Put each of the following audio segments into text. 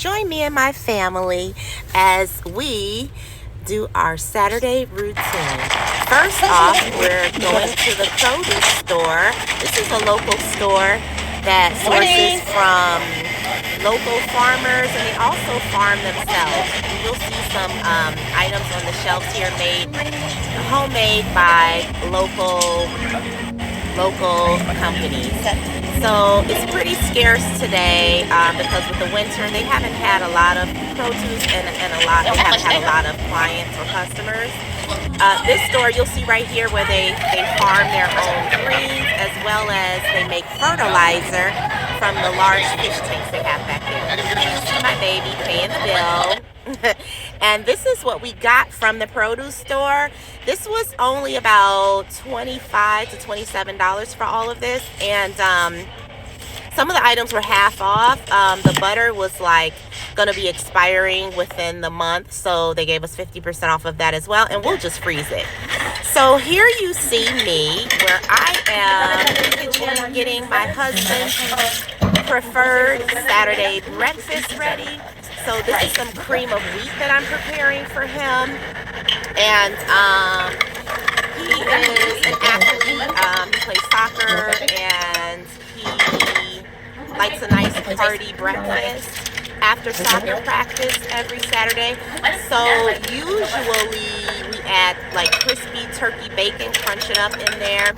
join me and my family as we do our Saturday routine. First off, we're going to the produce store. This is a local store that sources from local farmers, and they also farm themselves. You'll see some items on the shelves here homemade by local companies. So it's pretty scarce today because with the winter they haven't had a lot of produce and they haven't had a lot of clients or customers. This store you'll see right here where they farm their own greens as well as they make fertilizer from the large fish tanks they have back there. You see my baby paying the bill. And this is what we got from the produce store. This was only about $25 to $27 for all of this, and some of the items were half off. The butter was like gonna be expiring within the month, so they gave us 50% off of that as well, and we'll just freeze it. So here you see me where I am in the kitchen getting my husband's preferred Saturday breakfast ready. So this is some cream of wheat that I'm preparing for him, and he is an athlete. He plays soccer, and he likes a nice hearty breakfast after soccer practice every Saturday. So usually we add like crispy turkey bacon, crunch it up in there,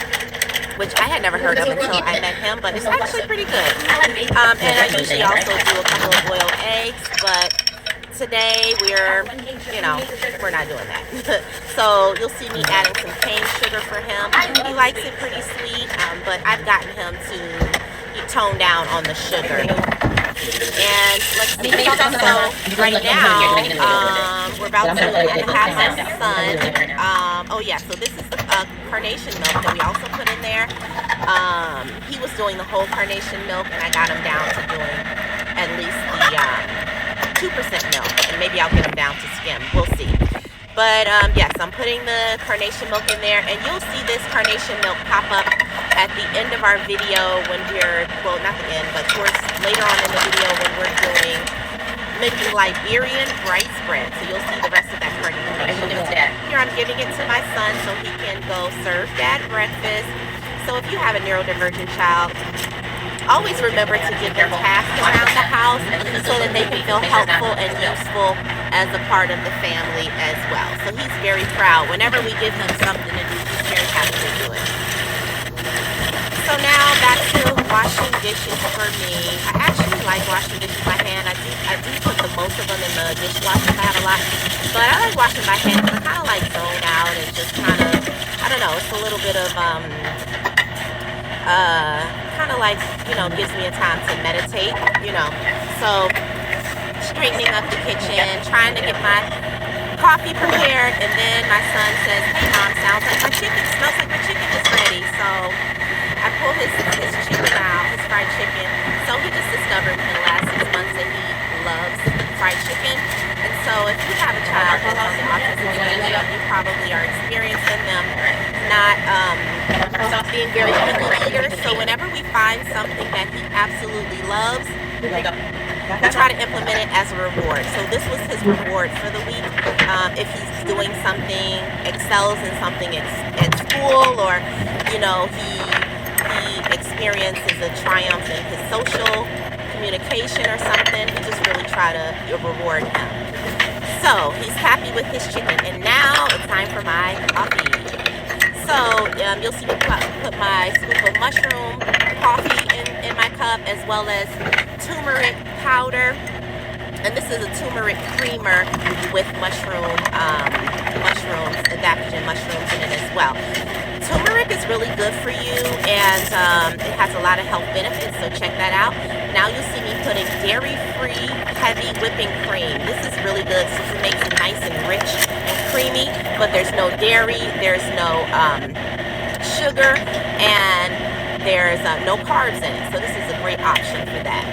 which I had never heard of until I met him, but it's actually pretty good. And I usually also do a couple of boiled eggs, but today we're not doing that. So you'll see me adding some cane sugar for him. He likes it pretty sweet, but I've gotten him to tone down on the sugar. And let's see, so right now, we're about to have my son. Oh yeah, so this is carnation milk that we also put in there. He was doing the whole carnation milk, and I got him down to doing at least the 2% milk, and maybe I'll get him down to skim. We'll see. But yes, I'm putting the carnation milk in there, and you'll see this carnation milk pop up at the end of our video when we're, well, not the end, but towards later on in the video when we're doing making Liberian rice bread. So you'll see the rest of that carnation milk. Here I'm giving it to my son so he can go serve dad breakfast. So if you have a neurodivergent child, always remember to give them tasks around the house so that they can feel helpful and useful as a part of the family as well. So he's very proud. Whenever we give him something to do, he's very happy to do it. So now back to washing dishes for me. I actually like washing dishes by hand. I do put the most of them in the dishwasher if I have a lot. But I like washing by hand because I kind of like zone out and just kind of, I don't know, it's a little bit of kind of like, gives me a time to meditate, So straightening up the kitchen, trying to get my coffee prepared, and then my son says, "Hey mom, smells like my chicken is ready." So I pull his chicken out, his fried chicken. So he just discovered in the last 6 months that he loves fried chicken. And so if you have a child who's on the autism spectrum, you probably are experiencing them not being very picky eaters. So whenever we find something that he absolutely loves, we try to implement it as a reward. So this was his reward for the week. If he's doing something, excels in something at school, or he experiences a triumph in his social communication or something, we just really try to reward him. So he's happy with his chicken, and now it's time for my coffee. So you'll see me put my scoop of mushroom coffee in my cup, as well as turmeric powder, and this is a turmeric creamer with adaptogen mushrooms in it as well. Turmeric is really good for you, and it has a lot of health benefits, so check that out. Now you'll see me putting dairy-free heavy whipping cream. This is really good since it makes it nice and rich and creamy, but there's no dairy, there's no sugar, and there's no carbs in it, so this is a great option for that.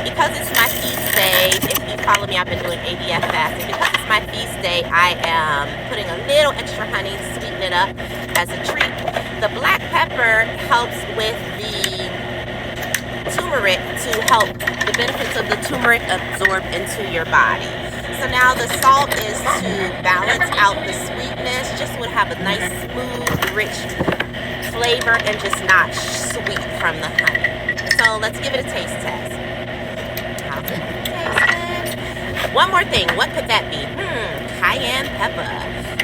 Because it's my feast day, if you follow me, I've been doing ABF fasting. Because it's my feast day, I am putting a little extra honey to sweeten it up as a treat. The black pepper helps with the turmeric to help the benefits of the turmeric absorb into your body. So now the salt is to balance out the sweetness, just would have a nice smooth, rich flavor and just not sweet from the honey. So let's give it a taste test. How's it tasting? One more thing, what could that be? Cayenne pepper.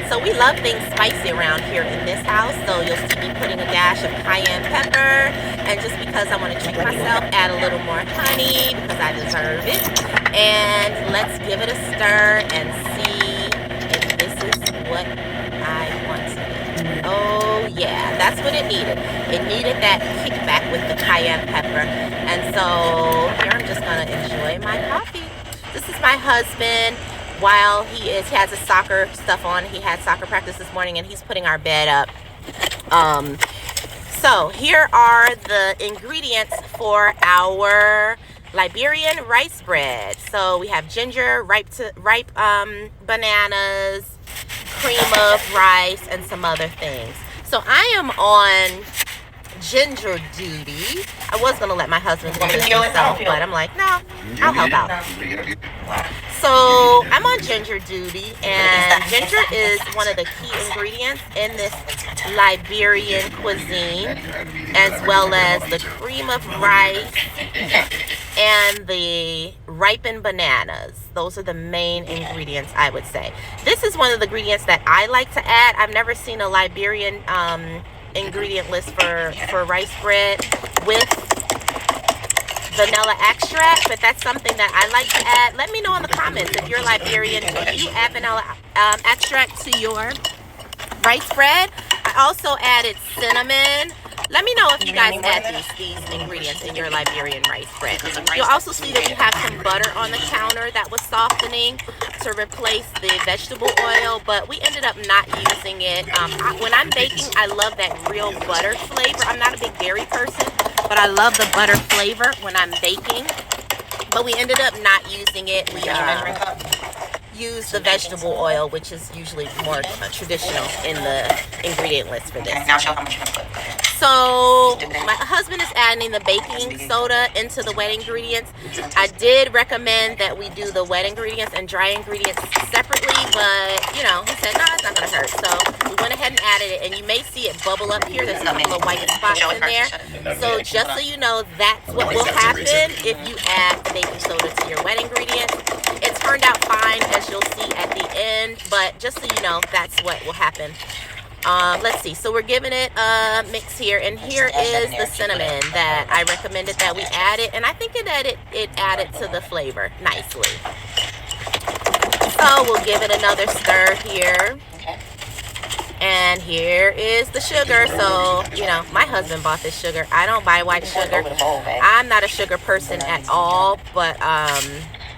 So we love things spicy around here in this house, so you'll see me putting a dash of cayenne pepper, and just because I want to treat myself, add a little more honey because I deserve it. And let's give it a stir and see if this is what I wanted. Oh yeah, that's what it needed. It needed that kickback with the cayenne pepper. And so here I'm just gonna enjoy my coffee. This is my husband. While he has his soccer stuff on, he had soccer practice this morning, and he's putting our bed up. So here are the ingredients for our Liberian rice bread. So we have ginger, ripe bananas, cream of rice, and some other things. So I am on ginger duty. I was gonna let my husband do this himself, but I'm like, no, I'll help out. So I'm on ginger duty, and ginger is one of the key ingredients in this Liberian cuisine, as well as the cream of rice and the ripened bananas. Those are the main ingredients, I would say. This is one of the ingredients that I like to add. I've never seen a Liberian ingredient list for rice bread with vanilla extract, but that's something that I like to add. Let me know in the comments if you're Liberian, if you add vanilla extract to your rice bread. I also added cinnamon. Let me know if you guys add these ingredients in your Liberian rice bread. You'll also see that we have some butter on the counter that was softening to replace the vegetable oil, but we ended up not using it. When I'm baking, I love that real butter flavor. I'm not a big dairy person, but I love the butter flavor when I'm baking. But we ended up not using it. We use the vegetable oil, which is usually more traditional in the ingredient list for this. So my husband is adding the baking soda into the wet ingredients. I did recommend that we do the wet ingredients and dry ingredients separately, but you know, he said, no, it's not gonna hurt. So we went ahead and added it, and you may see it bubble up here. There's a couple of white spots in there. So just so you know, that's what will happen if you add baking soda to your wet ingredients. It turned out fine, as you'll see at the end, but just so you know, that's what will happen. Let's see, so we're giving it a mix here, and here is the cinnamon that I recommended that we add it, and I think it added to the flavor nicely. So we'll give it another stir here. And here is the sugar. So, you know, my husband bought this sugar. I don't buy white sugar. I'm not a sugar person at all, but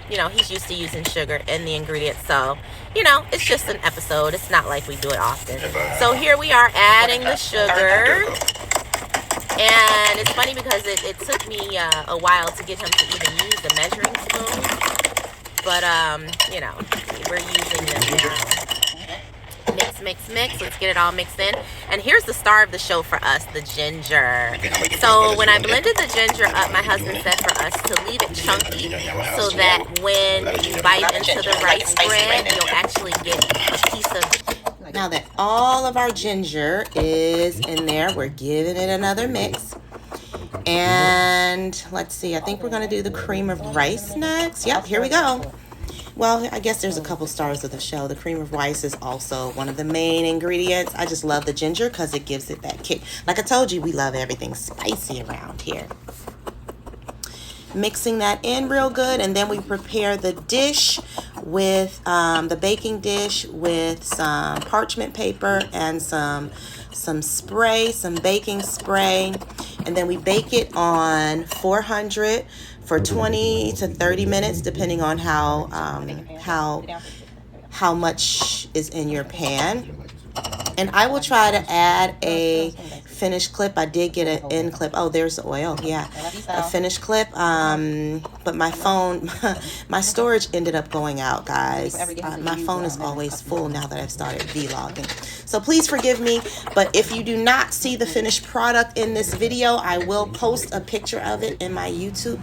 you know, he's used to using sugar in the ingredients, so you know, it's just an episode. It's not like we do it often. So here we are adding the sugar, and it's funny because it took me a while to get him to even use the measuring spoon, but you know, we're using them now. Mix. Let's get it all mixed in. And here's the star of the show for us, the ginger. So when I blended the ginger up, my husband said for us to leave it chunky so that when you bite into the rice bread, you'll actually get a piece of. Now that all of our ginger is in there, we're giving it another mix. And let's see, I think we're going to do the cream of rice next. Yep, here we go. Well, I guess there's a couple stars of the show. The cream of rice is also one of the main ingredients. I just love the ginger because it gives it that kick. Like I told you, we love everything spicy around here. Mixing that in real good, and then we prepare the dish with the baking dish with some parchment paper and some spray, some baking spray, and then we bake it on 400 for 20 to 30 minutes, depending on how much is in your pan. And I will try to add a finished clip. I did get an end clip. Oh, there's the oil. Yeah, a finished clip. But my phone, my storage ended up going out, guys. My phone is always full now that I've started vlogging. So please forgive me. But if you do not see the finished product in this video, I will post a picture of it in my YouTube